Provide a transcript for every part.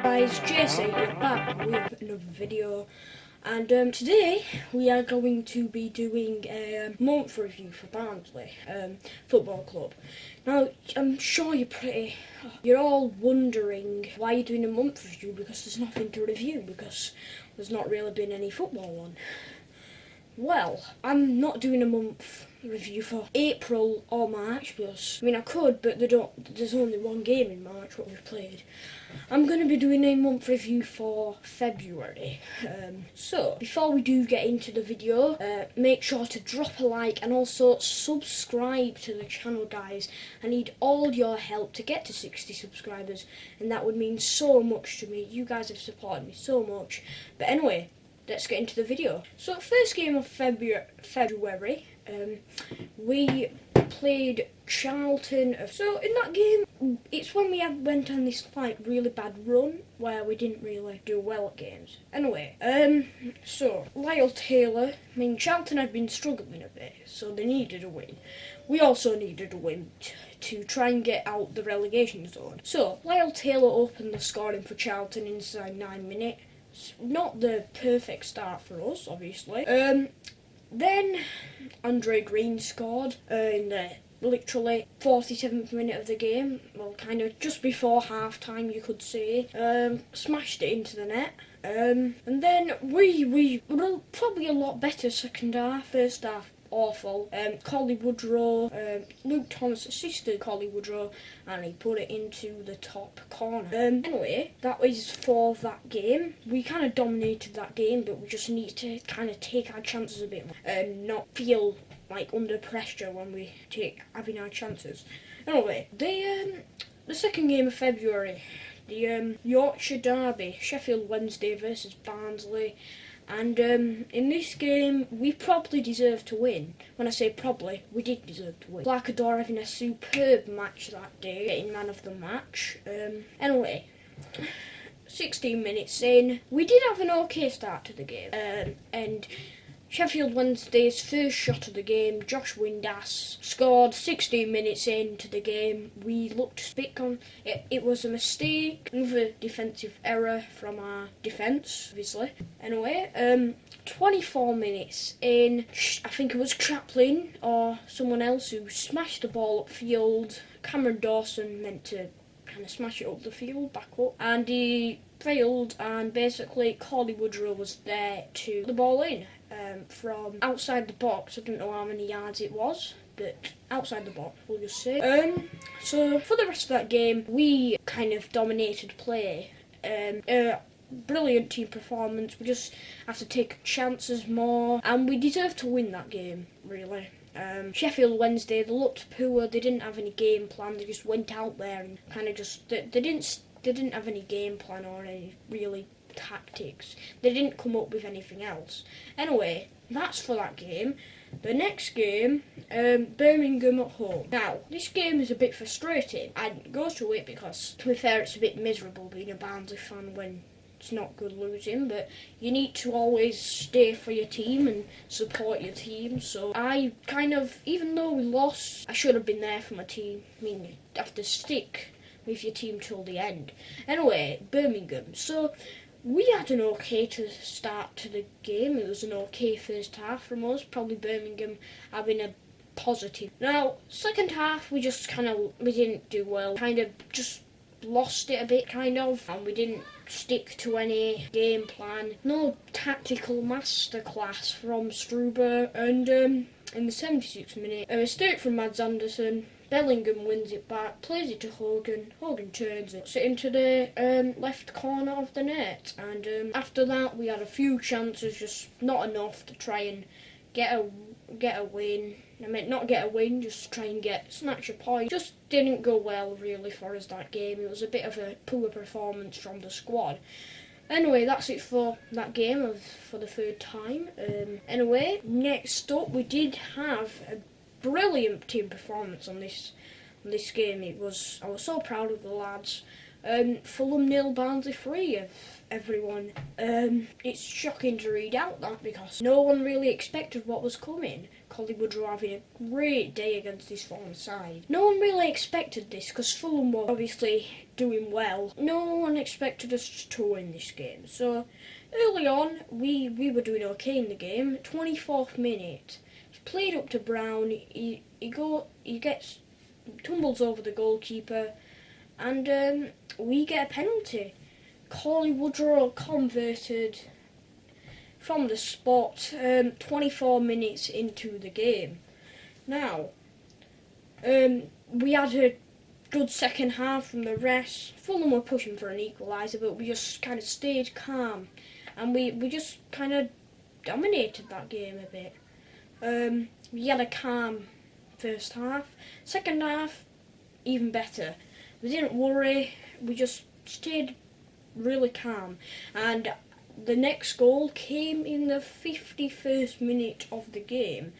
Guys, JC here back with another video, and today we are going to be doing a month review for Barnsley Football Club. Now, I'm sure you're all wondering why you're doing a month review, because there's nothing to review, because there's not really been any football on. Well, I'm not doing a month review for April or March because, I could, but there's only one game in March what we've played. I'm going to be doing a month review for February. So, before we do get into the video, make sure to drop a like and also subscribe to the channel, guys. I need all your help to get to 60 subscribers, and that would mean so much to me. You guys have supported me so much. But anyway, let's get into the video. So, first game of February, we played Charlton. So in that game, it's when we went on this really bad run where we didn't really do well at games. Anyway, so Lyle Taylor. Charlton had been struggling a bit, so they needed a win. We also needed a win to try and get out the relegation zone. So Lyle Taylor opened the scoring for Charlton inside 9 minutes. Not the perfect start for us, obviously. Then Andre Green scored in the literally 47th minute of the game. Well, kind of just before half time, you could say. Smashed it into the net. And then we were probably a lot better second half. First half, awful. Collie Woodrow, Luke Thomas assisted Collie Woodrow, and he put it into the top corner. Anyway, that was for that game. We kind of dominated that game, but we just need to kind of take our chances a bit more and not feel like under pressure when we having our chances. Anyway, the second game of February, the Yorkshire Derby, Sheffield Wednesday versus Barnsley. And in this game, we probably deserved to win. When I say probably, we did deserve to win. Clarkador having a superb match that day, getting man of the match. Anyway, 16 minutes in, we did have an okay start to the game. And Sheffield Wednesday's first shot of the game, Josh Windass, scored 16 minutes into the game. We looked a bit it was a mistake, another defensive error from our defence, obviously. Anyway, 24 minutes in, I think it was Chaplin or someone else who smashed the ball upfield. Cameron Dawson meant to kind of smash it up the field, back up, and he failed, and basically Collie Woodrow was there to put the ball in. From outside the box. I don't know how many yards it was, but outside the box, we'll just say. So for the rest of that game, we kind of dominated play. Brilliant team performance. We just have to take chances more, and we deserve to win that game, really. Sheffield Wednesday, they looked poor. They didn't have any game plan. They just went out there and kind of just they didn't have any game plan or any really tactics. They didn't come up with anything else. Anyway, that's for that game. The next game, Birmingham at home. Now, this game is a bit frustrating. I didn't go to it because, to be fair, it's a bit miserable being a Barnsley fan when it's not good losing, but you need to always stay for your team and support your team. So I kind of, even though we lost, I should have been there for my team. You have to stick with your team till the end. Anyway, Birmingham. So we had an okay start to the game. It was an okay first half from us. Probably Birmingham having a positive. Now, second half, we didn't do well. Kind of just lost it a bit, and we didn't stick to any game plan. No tactical masterclass from Struber. And in the 76th minute, a mistake from Mads Anderson. Bellingham wins it back, plays it to Hogan. Hogan turns it, puts it into the left corner of the net. And after that, we had a few chances, just not enough to try and get a win. Not get a win, just try and snatch a point. Just didn't go well, really, for us that game. It was a bit of a poor performance from the squad. Anyway, that's it for that game for the third time. Anyway, next up, we did have a brilliant team performance on this game. I was so proud of the lads. Fulham 0, Barnsley 3 of everyone. It's shocking to read out that because no one really expected what was coming. Collie Woodrow having a great day against his form side. No one really expected this because Fulham were obviously doing well. No one expected us to win this game. So early on, we were doing okay in the game. 24th minute, he played up to Brown. He gets tumbles over the goalkeeper, and we get a penalty. Collie Woodrow converted from the spot 24 minutes into the game. Now, we had a good second half from the rest. Fulham were pushing for an equaliser, but we just kind of stayed calm, and we just kind of dominated that game a bit. We had a calm first half. Second half, even better. We didn't worry, we just stayed really calm, and the next goal came in the 51st minute of the game,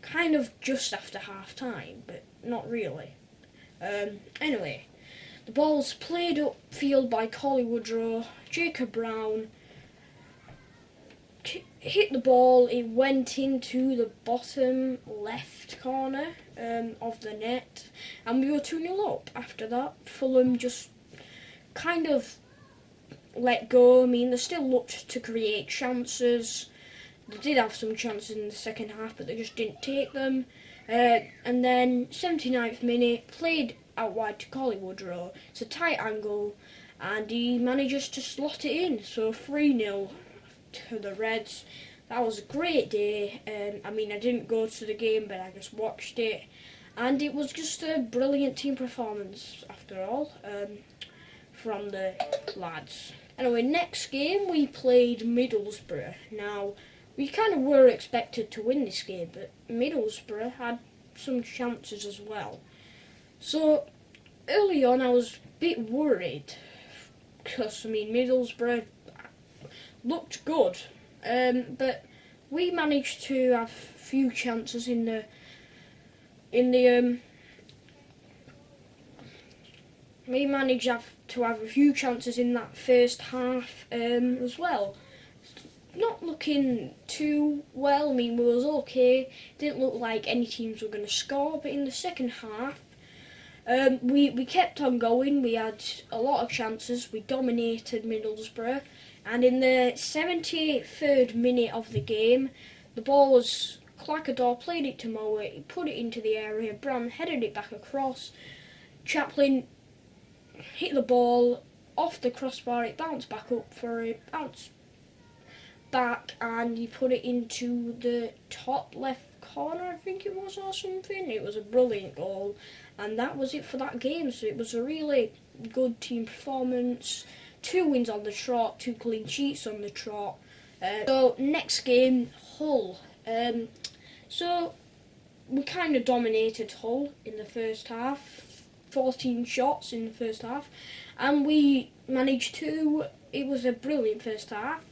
kind of just after half time, but not really. Anyway, the ball's played upfield by Collie Woodrow. Jacob Brown hit the ball, it went into the bottom left corner of the net, and we were 2-0 up. After that, Fulham just kind of let go. I mean, they still looked to create chances. They did have some chances in the second half, but they just didn't take them. And then 79th minute, played out wide to Collie Woodrow. It's a tight angle, and he manages to slot it in. So 3-0 to the Reds. That was a great day. I mean, I didn't go to the game, but I just watched it, and it was just a brilliant team performance after all, from the lads. Anyway, next game we played Middlesbrough. Now, we kind of were expected to win this game, but Middlesbrough had some chances as well. So, early on I was a bit worried, because, I mean, Middlesbrough looked good, but we managed to have a few chances we managed to have a few chances in that first half as well. Not looking too well. I mean, we was okay. Didn't look like any teams were going to score, but in the second half, we kept on going. We had a lot of chances. We dominated Middlesbrough, and in the 73rd minute of the game, the ball was Clackador played it to Mowat. He put it into the area. Brown headed it back across. Chaplin hit the ball off the crossbar. It bounced back up for it. Bounced back, and he put it into the top left corner, I think it was, or something. It was a brilliant goal, and that was it for that game. So it was a really good team performance. 2 wins on the trot, 2 clean sheets on the trot. So next game, Hull. So we kind of dominated Hull in the first half. 14 shots in the first half, and we managed to. It was a brilliant first half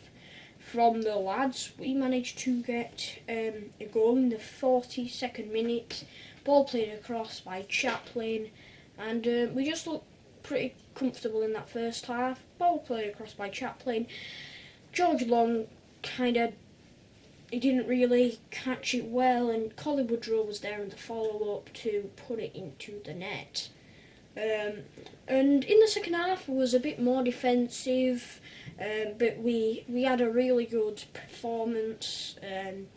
from the lads. We managed to get a goal in the 42nd minute. Ball played across by Chaplin, and we just looked pretty comfortable in that first half. Ball played across by Chaplin. George Long he didn't really catch it well, and Collie Woodrow was there in the follow-up to put it into the net. And in the second half, it was a bit more defensive, but we had a really good performance, and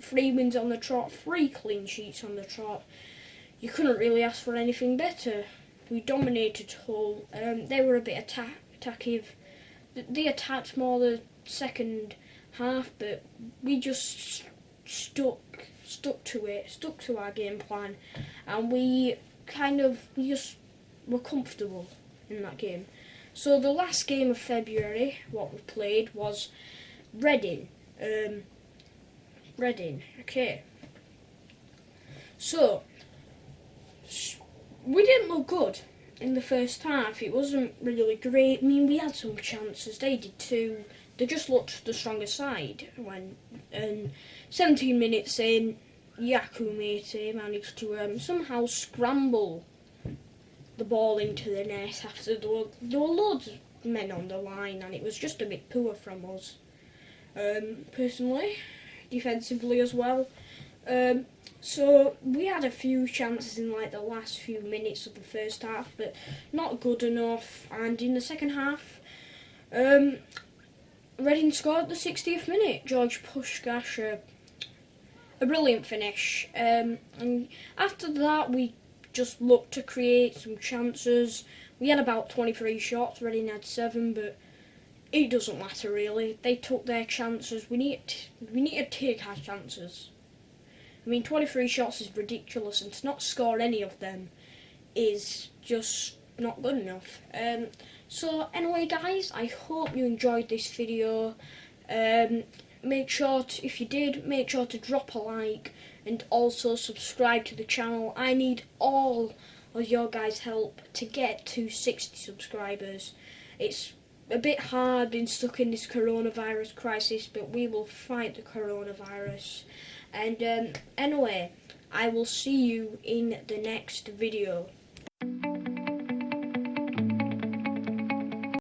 3 wins on the trot, 3 clean sheets on the trot. You couldn't really ask for anything better. We dominated Hull. They were a bit attackive. They attacked more the second half, but we just stuck to it, stuck to our game plan, and we just were comfortable in that game. So the last game of February, what we played was Reading. Okay. So we didn't look good in the first half. It wasn't really great. I mean, we had some chances. They did too. They just looked the stronger side. When 17 minutes in, Yaku Mate managed to somehow scramble the ball into the net after there were loads of men on the line, and it was just a bit poor from us. Personally, defensively as well. So we had a few chances in like the last few minutes of the first half, but not good enough. And in the second half, Reading scored at the 60th minute. George Pushkash, a brilliant finish. And after that, we just looked to create some chances. We had about 23 shots. Reading had 7, but it doesn't matter really. They took their chances. We need to take our chances. I mean, 23 shots is ridiculous, and to not score any of them is just not good enough. So anyway, guys, I hope you enjoyed this video. Make sure to, if you did, make sure to drop a like and also subscribe to the channel. I need all of your guys' help to get to 60 subscribers. It's a bit hard being stuck in this coronavirus crisis, but we will fight the coronavirus. And anyway, I will see you in the next video.